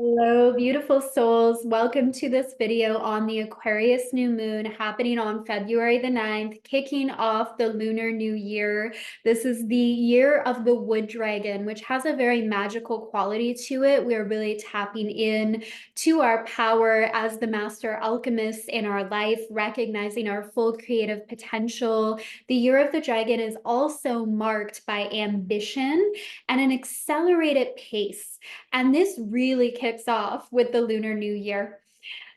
Hello, beautiful souls. Welcome to this video on the Aquarius new moon happening on February the 9th, kicking off the Lunar New Year. This is the year of the wood dragon, which has a very magical quality to it. We're really tapping in to our power as the master alchemists in our life, recognizing our full creative potential. The year of the dragon is also marked by ambition and an accelerated pace. And this really kicks off with the Lunar New Year.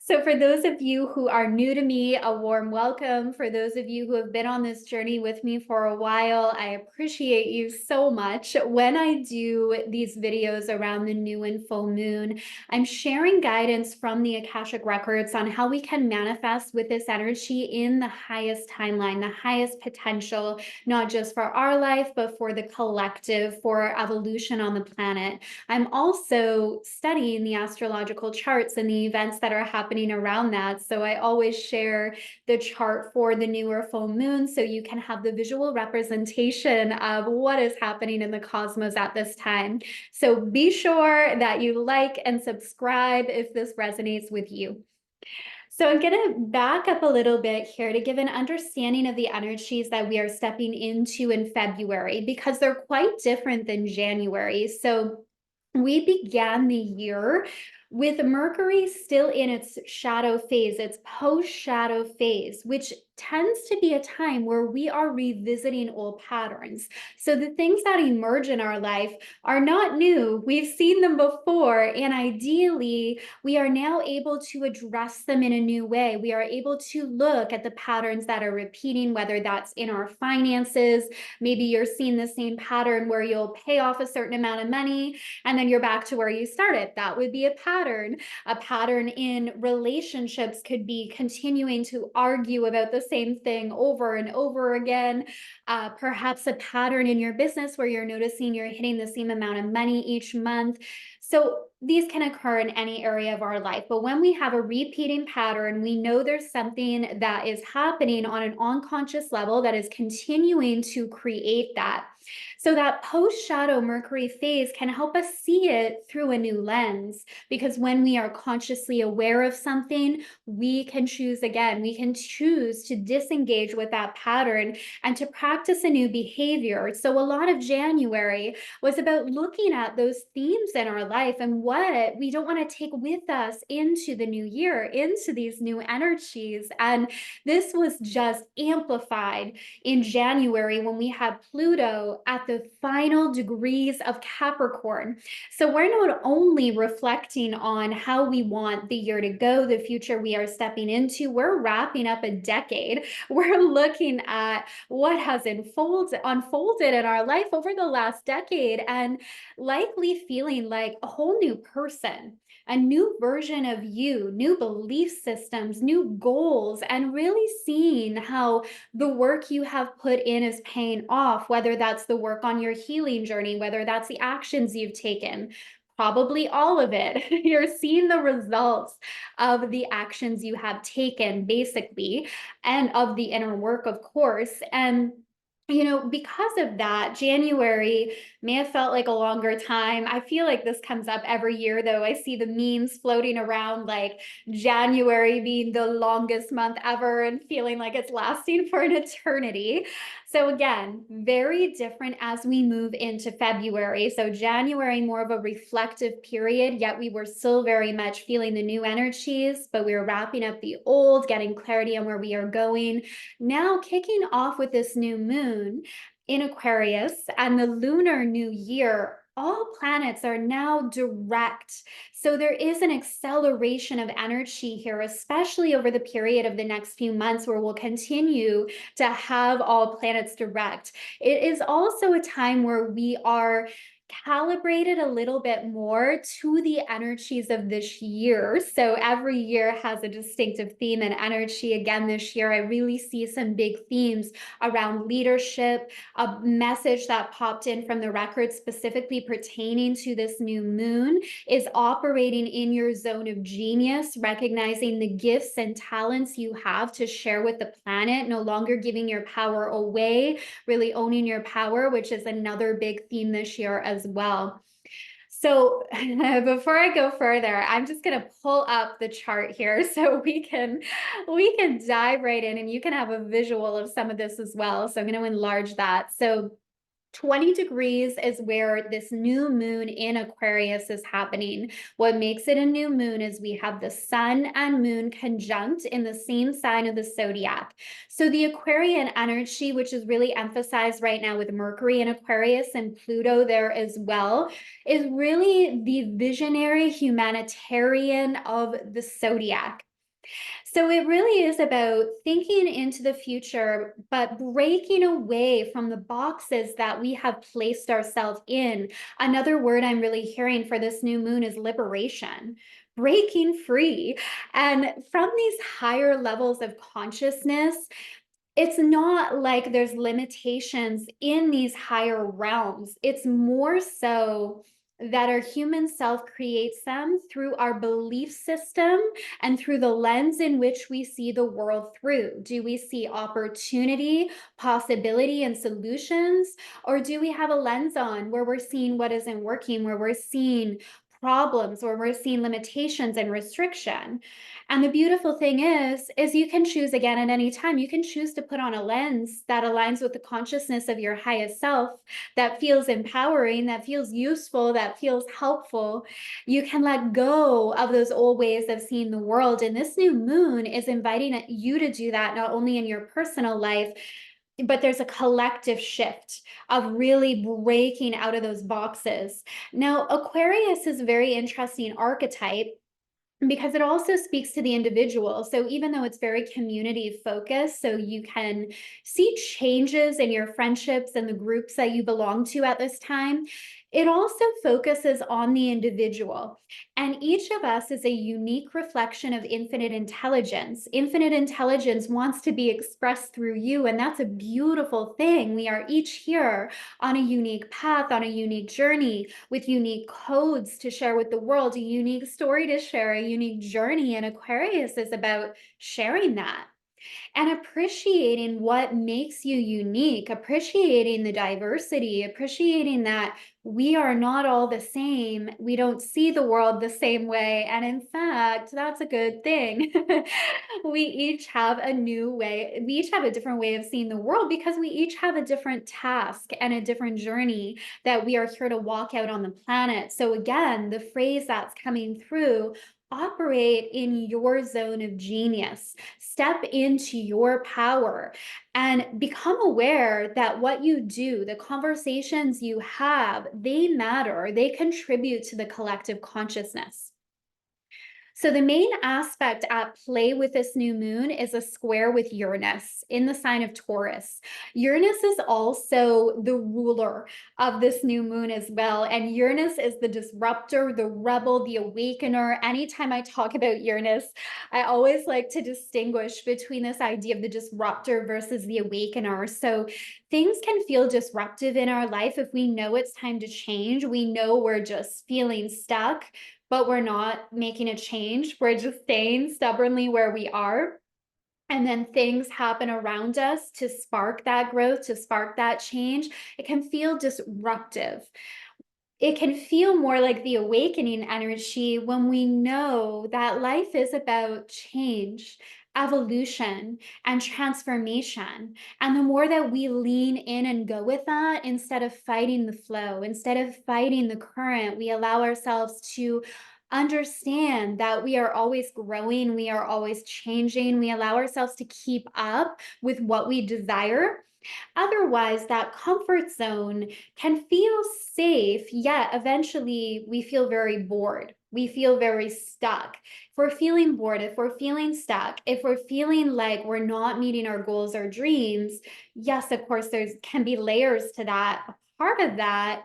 So, for those of you who are new to me, a warm welcome. For those of you who have been on this journey with me for a while, I appreciate you so much. When I do these videos around the new and full moon, I'm sharing guidance from the Akashic records on how we can manifest with this energy in the highest timeline, the highest potential, not just for our life, but for the collective, for evolution on the planet. I'm also studying the astrological charts and the events that are happening around that. So I always share the chart for the new or full moon so you can have the visual representation of what is happening in the cosmos at this time. So be sure that you like and subscribe if this resonates with you. So I'm going to back up a little bit here to give an understanding of the energies that we are stepping into in February, because they're quite different than January. So we began the year with Mercury still in its shadow phase, its post-shadow phase, which tends to be a time where we are revisiting old patterns. So the things that emerge in our life are not new. We've seen them before, and ideally, we are now able to address them in a new way. We are able to look at the patterns that are repeating, whether that's in our finances. Maybe you're seeing the same pattern where you'll pay off a certain amount of money and then you're back to where you started. That would be a pattern. A pattern in relationships could be continuing to argue about the same thing over and over again. Perhaps a pattern in your business where you're noticing you're hitting the same amount of money each month. So these can occur in any area of our life. But when we have a repeating pattern, we know there's something that is happening on an unconscious level that is continuing to create that. So that post-shadow Mercury phase can help us see it through a new lens, because when we are consciously aware of something, we can choose again. We can choose to disengage with that pattern and to practice a new behavior. So a lot of January was about looking at those themes in our life and what we don't want to take with us into the new year, into these new energies. And this was just amplified in January when we had Pluto at the final degrees of Capricorn. So we're not only reflecting on how we want the year to go, the future we are stepping into, we're wrapping up a decade. We're looking at what has unfolded in our life over the last decade, and likely feeling like a whole new person, a new version of you, new belief systems, new goals, and really seeing how the work you have put in is paying off, whether that's the work on your healing journey, whether that's the actions you've taken. Probably all of it. You're seeing the results of the actions you have taken, basically, and of the inner work, of course. And because of that, January may have felt like a longer time. I feel like this comes up every year, though. I see the memes floating around like January being the longest month ever and feeling like it's lasting for an eternity. So again, very different as we move into February. So January, more of a reflective period, yet we were still very much feeling the new energies, but we were wrapping up the old, getting clarity on where we are going. Now kicking off with this new moon in Aquarius and the lunar new year, all planets are now direct. So there is an acceleration of energy here, especially over the period of the next few months where we'll continue to have all planets direct. It is also a time where we are calibrated a little bit more to the energies of this year. So every year has a distinctive theme and energy. Again, this year, I really see some big themes around leadership. A message that popped in from the record specifically pertaining to this new moon is operating in your zone of genius, recognizing the gifts and talents you have to share with the planet, no longer giving your power away, really owning your power, which is another big theme this year as well. So before I go further, I'm just going to pull up the chart here so we can dive right in and you can have a visual of some of this as well. So I'm going to enlarge that. So 20 degrees is where this new moon in Aquarius is happening. What makes it a new moon is we have the sun and moon conjunct in the same sign of the zodiac. So the Aquarian energy, which is really emphasized right now with Mercury in Aquarius and Pluto there as well, is really the visionary humanitarian of the zodiac. So it really is about thinking into the future, but breaking away from the boxes that we have placed ourselves in. Another word I'm really hearing for this new moon is liberation, breaking free. And from these higher levels of consciousness, it's not like there's limitations in these higher realms. It's more so that our human self creates them through our belief system and through the lens in which we see the world through. Do we see opportunity, possibility, and solutions? Or do we have a lens on where we're seeing what isn't working, where we're seeing problems, where we're seeing limitations and restriction? And the beautiful thing is you can choose again at any time. You can choose to put on a lens that aligns with the consciousness of your highest self, that feels empowering, that feels useful, that feels helpful. You can let go of those old ways of seeing the world. And this new moon is inviting you to do that, not only in your personal life, but there's a collective shift of really breaking out of those boxes. Now, Aquarius is a very interesting archetype because it also speaks to the individual. So even though it's very community focused, so you can see changes in your friendships and the groups that you belong to at this time, it also focuses on the individual. And each of us is a unique reflection of infinite intelligence. Infinite intelligence wants to be expressed through you, and that's a beautiful thing. We are each here on a unique path, on a unique journey, with unique codes to share with the world, a unique story to share, a unique journey. And Aquarius is about sharing that and appreciating what makes you unique, appreciating the diversity, appreciating that we are not all the same. We don't see the world the same way. And in fact, that's a good thing. We each have a new way, we each have a different way of seeing the world because we each have a different task and a different journey that we are here to walk out on the planet. So, again, the phrase that's coming through, operate in your zone of genius, step into your power, and become aware that what you do, the conversations you have, they matter, they contribute to the collective consciousness. So the main aspect at play with this new moon is a square with Uranus in the sign of Taurus. Uranus is also the ruler of this new moon as well. And Uranus is the disruptor, the rebel, the awakener. Anytime I talk about Uranus, I always like to distinguish between this idea of the disruptor versus the awakener. So things can feel disruptive in our life if we know it's time to change. We know we're just feeling stuck, but we're not making a change. We're just staying stubbornly where we are. And then things happen around us to spark that growth, to spark that change. It can feel disruptive. It can feel more like the awakening energy when we know that life is about change, evolution, and transformation. And the more that we lean in and go with that, instead of fighting the flow, instead of fighting the current, we allow ourselves to understand that we are always growing, we are always changing, we allow ourselves to keep up with what we desire. Otherwise, that comfort zone can feel safe, yet eventually we feel very bored. We feel very stuck. If we're feeling bored, if we're feeling stuck, if we're feeling like we're not meeting our goals or dreams, yes, of course, there's can be layers to that. A part of that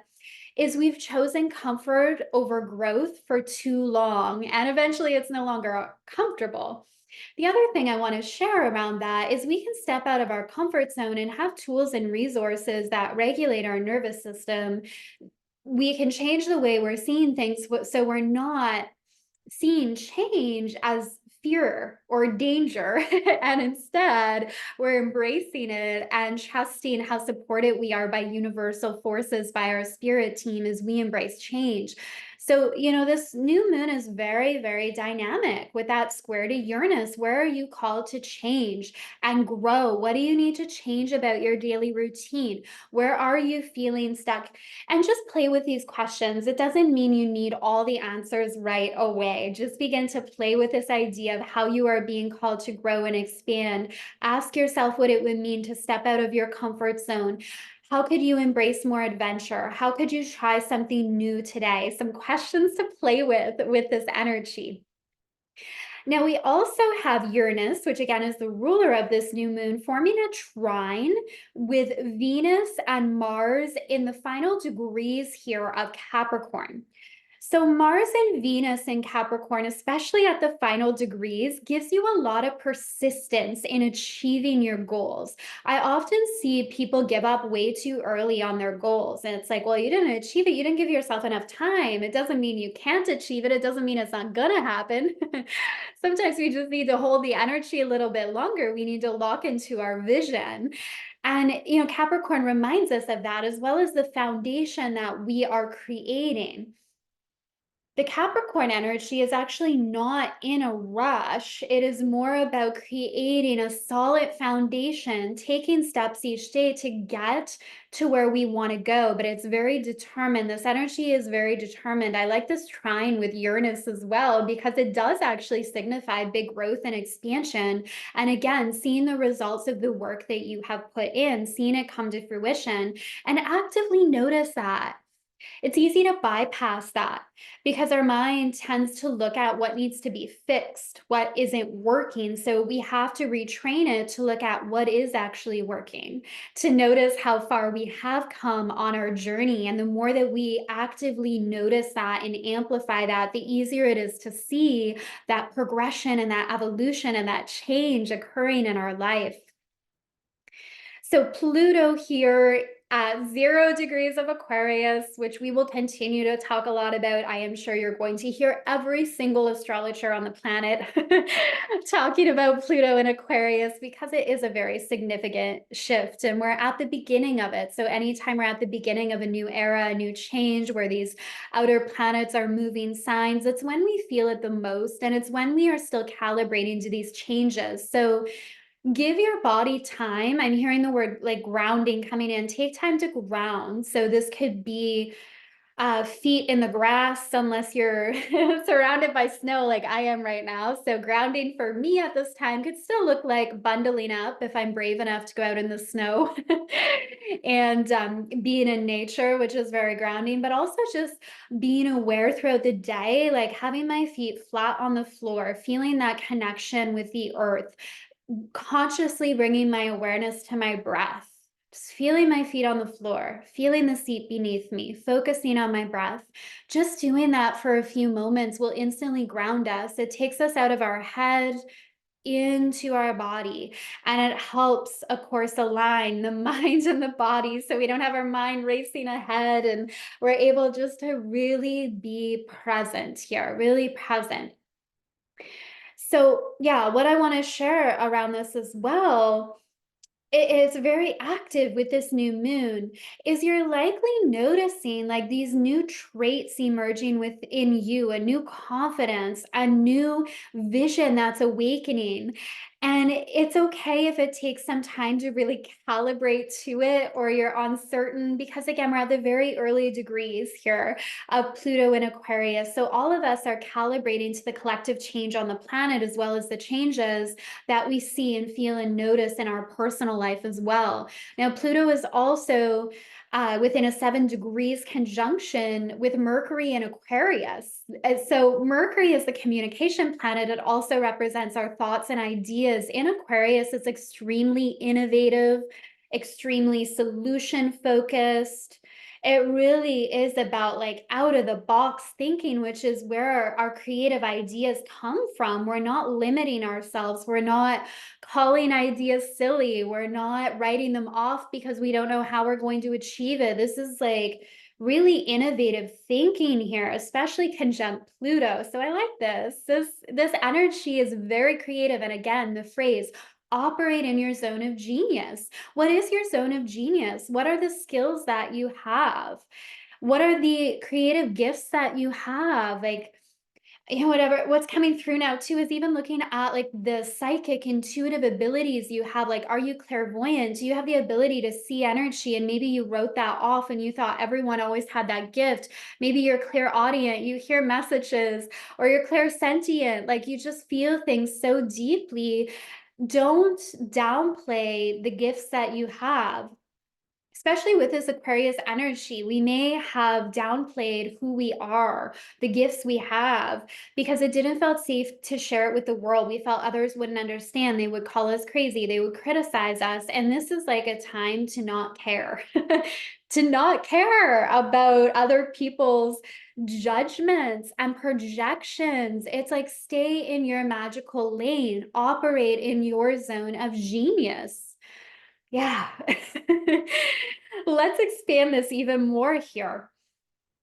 is we've chosen comfort over growth for too long, and eventually it's no longer comfortable. The other thing I want to share around that is we can step out of our comfort zone and have tools and resources that regulate our nervous system. We can change the way we're seeing things so we're not seeing change as fear or danger. And instead, we're embracing it and trusting how supported we are by universal forces, by our spirit team as we embrace change. So, this new moon is very, very dynamic with that square to Uranus. Where are you called to change and grow? What do you need to change about your daily routine? Where are you feeling stuck? And just play with these questions. It doesn't mean you need all the answers right away. Just begin to play with this idea of how you are being called to grow and expand. Ask yourself what it would mean to step out of your comfort zone. How could you embrace more adventure? How could you try something new today? Some questions to play with this energy. Now, we also have Uranus, which again is the ruler of this new moon, forming a trine with Venus and Mars in the final degrees here of Capricorn. So Mars and Venus in Capricorn, especially at the final degrees, gives you a lot of persistence in achieving your goals. I often see people give up way too early on their goals. And it's like, well, you didn't achieve it. You didn't give yourself enough time. It doesn't mean you can't achieve it. It doesn't mean it's not going to happen. Sometimes we just need to hold the energy a little bit longer. We need to lock into our vision. And, Capricorn reminds us of that, as well as the foundation that we are creating. The Capricorn energy is actually not in a rush. It is more about creating a solid foundation, taking steps each day to get to where we want to go. But it's very determined. This energy is very determined. I like this trine with Uranus as well, because it does actually signify big growth and expansion. And again, seeing the results of the work that you have put in, seeing it come to fruition, and actively notice that. It's easy to bypass that because our mind tends to look at what needs to be fixed, what isn't working. So we have to retrain it to look at what is actually working, to notice how far we have come on our journey. And the more that we actively notice that and amplify that, the easier it is to see that progression and that evolution and that change occurring in our life. So Pluto here at 0 degrees of Aquarius, which we will continue to talk a lot about. I am sure you're going to hear every single astrologer on the planet talking about Pluto in Aquarius, because it is a very significant shift and we're at the beginning of it. So anytime we're at the beginning of a new era, a new change where these outer planets are moving signs, it's when we feel it the most, and it's when we are still calibrating to these changes. So give your body time. I'm hearing the word like grounding coming in. Take time to ground. So this could be feet in the grass, unless you're surrounded by snow like I am right now. So grounding for me at this time could still look like bundling up if I'm brave enough to go out in the snow and being in nature, which is very grounding, but also just being aware throughout the day, like having my feet flat on the floor, feeling that connection with the earth, consciously bringing my awareness to my breath, just feeling my feet on the floor, feeling the seat beneath me, focusing on my breath. Just doing that for a few moments will instantly ground us. It takes us out of our head into our body, and it helps, of course, align the mind and the body so we don't have our mind racing ahead, and we're able just to really be present here, really present. So, yeah, what I want to share around this as well, it is very active with this new moon, is you're likely noticing like these new traits emerging within you, a new confidence, a new vision that's awakening. And it's okay if it takes some time to really calibrate to it, or you're uncertain, because again, we're at the very early degrees here of Pluto in Aquarius. So all of us are calibrating to the collective change on the planet, as well as the changes that we see and feel and notice in our personal life as well. Now, Pluto is also within a 7 degrees conjunction with Mercury in Aquarius. So Mercury is the communication planet. It also represents our thoughts and ideas. In Aquarius, it's extremely innovative, extremely solution focused. It really is about like out of the box thinking, which is where our creative ideas come from. We're not limiting ourselves. We're not calling ideas silly. We're not writing them off because we don't know how we're going to achieve it. This is like really innovative thinking here, especially conjunct Pluto. So I like this. This energy is very creative. And again, the phrase operate in your zone of genius. What is your zone of genius? What are the skills that you have? What are the creative gifts that you have? Like, whatever what's coming through now too is even looking at like the psychic intuitive abilities you have. Like, are you clairvoyant? Do you have the ability to see energy? And maybe you wrote that off and you thought everyone always had that gift. Maybe you're clairaudient, you hear messages, or you're clairsentient, like you just feel things so deeply. Don't downplay the gifts that you have. Especially with this Aquarius energy, we may have downplayed who we are, the gifts we have, because it didn't feel safe to share it with the world. We felt others wouldn't understand. They would call us crazy. They would criticize us. And this is like a time to not care, to not care about other people's judgments and projections. It's like stay in your magical lane, operate in your zone of genius. Yeah. Let's expand this even more here.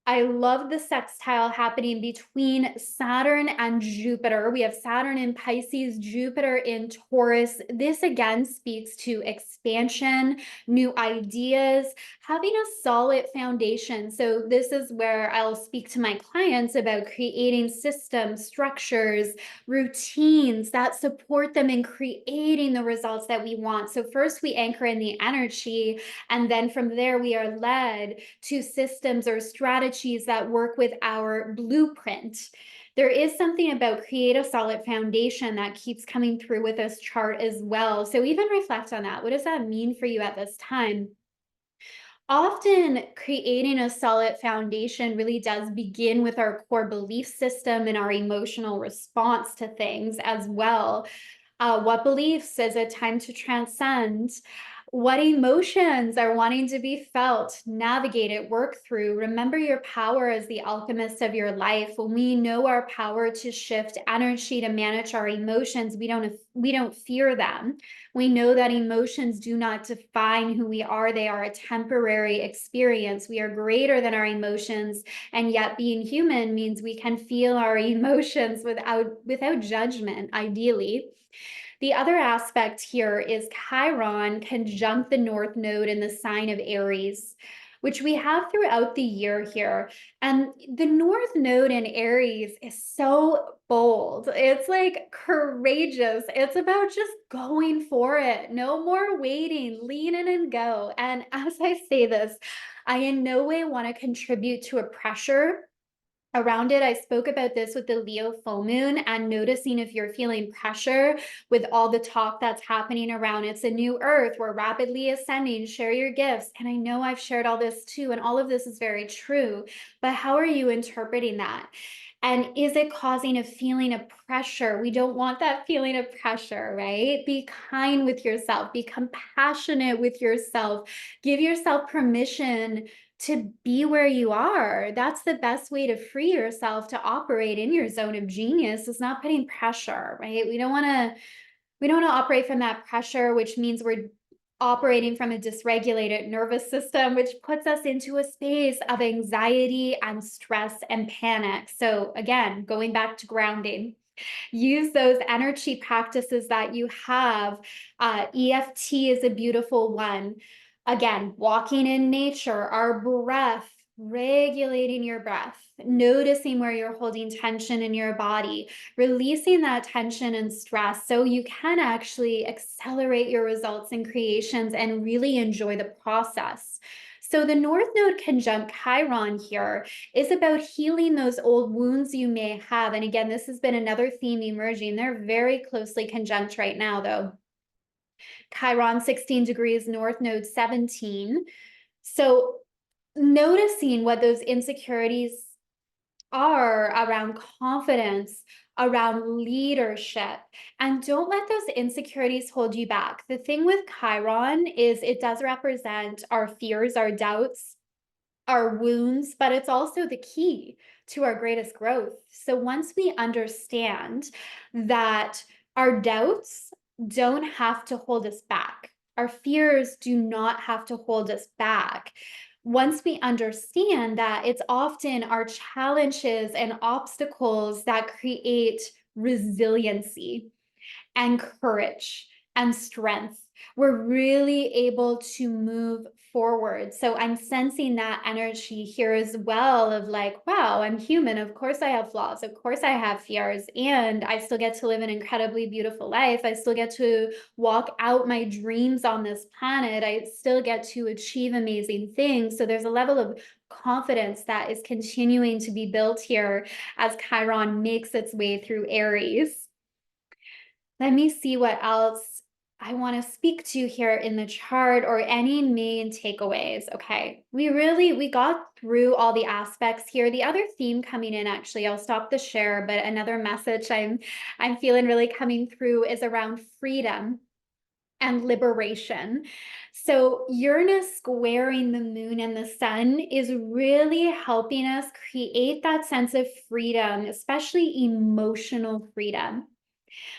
I love the sextile happening between Saturn and Jupiter. We have Saturn in Pisces, Jupiter in Taurus. This again speaks to expansion, new ideas, having a solid foundation. So this is where I'll speak to my clients about creating systems, structures, routines that support them in creating the results that we want. So first we anchor in the energy, and then from there we are led to systems or strategies that work with our blueprint. There is something about create a solid foundation that keeps coming through with this chart as well. So even reflect on that. What does that mean for you at this time? Often creating a solid foundation really does begin with our core belief system and our emotional response to things as well. What beliefs is it time to transcend? What emotions are wanting to be felt, navigated, work through? Remember your power as the alchemist of your life. When we know our power to shift energy, to manage our emotions, we don't fear them. We know that emotions do not define who we are. They are a temporary experience. We are greater than our emotions, and yet being human means we can feel our emotions without judgment, ideally. The other aspect here is Chiron conjunct the North Node in the sign of Aries, which we have throughout the year here. And the North Node in Aries is so bold. It's like courageous. It's about just going for it. No more waiting, lean in and go. And as I say this, I in no way want to contribute to a pressure around it. I spoke about this with the Leo full moon and noticing if you're feeling pressure with all the talk that's happening around. It's a new earth. We're rapidly ascending. Share your gifts. And I know I've shared all this too, and all of this is very true. But how are you interpreting that? And is it causing a feeling of pressure? We don't want that feeling of pressure, right? Be kind with yourself, be compassionate with yourself, give yourself permission to be where you are. That's the best way to free yourself to operate in your zone of genius, is not putting pressure, right? We don't want to operate from that pressure, which means we're operating from a dysregulated nervous system, which puts us into a space of anxiety and stress and panic. So again, going back to grounding, use those energy practices that you have. EFT is a beautiful one. Again, walking in nature, our breath, regulating your breath, noticing where you're holding tension in your body, releasing that tension and stress so you can actually accelerate your results and creations and really enjoy the process. So the North Node conjunct Chiron here is about healing those old wounds you may have. And again, this has been another theme emerging. They're very closely conjunct right now, though. Chiron 16 degrees, North Node 17. So noticing what those insecurities are around confidence, around leadership, and don't let those insecurities hold you back. The thing with Chiron is it does represent our fears, our doubts, our wounds, but it's also the key to our greatest growth. So once we understand that our doubts don't have to hold us back, our fears do not have to hold us back. Once we understand that it's often our challenges and obstacles that create resiliency and courage and strength. We're really able to move forward. So I'm sensing that energy here as well of like, wow, I'm human. Of course I have flaws. Of course I have fears. And I still get to live an incredibly beautiful life. I still get to walk out my dreams on this planet. I still get to achieve amazing things. So there's a level of confidence that is continuing to be built here as Chiron makes its way through Aries. Let me see what else I want to speak to here in the chart, or any main takeaways. Okay, we got through all the aspects here. The other theme coming in, actually, I'll stop the share, but another message I'm feeling really coming through is around freedom and liberation. So Uranus squaring the moon and the sun is really helping us create that sense of freedom, especially emotional freedom.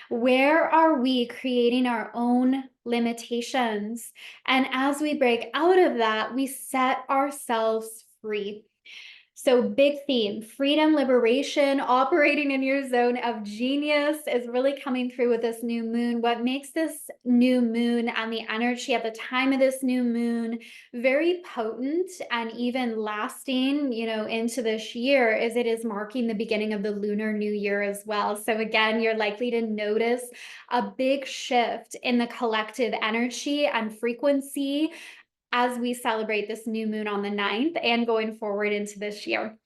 Where are we creating our own limitations? And as we break out of that, we set ourselves free. So, big theme, freedom, liberation, operating in your zone of genius is really coming through with this new moon. What makes this new moon and the energy at the time of this new moon very potent and even lasting, into this year is it is marking the beginning of the lunar new year as well. So, again, you're likely to notice a big shift in the collective energy and frequency as we celebrate this new moon on the 9th and going forward into this year.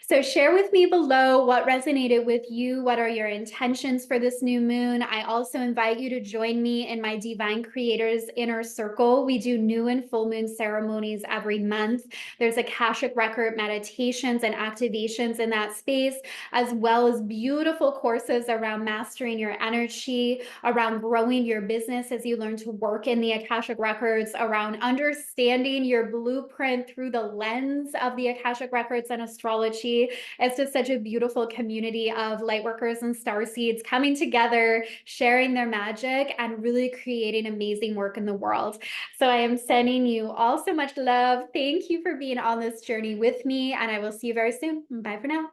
So share with me below what resonated with you. What are your intentions for this new moon? I also invite you to join me in my Divine Creators Inner Circle. We do new and full moon ceremonies every month. There's Akashic record meditations and activations in that space, as well as beautiful courses around mastering your energy, around growing your business as you learn to work in the Akashic records, around understanding your blueprint through the lens of the Akashic records and astrology. It's just such a beautiful community of lightworkers and starseeds coming together, sharing their magic, and really creating amazing work in the world. So I am sending you all so much love. Thank you for being on this journey with me, and I will see you very soon. Bye for now.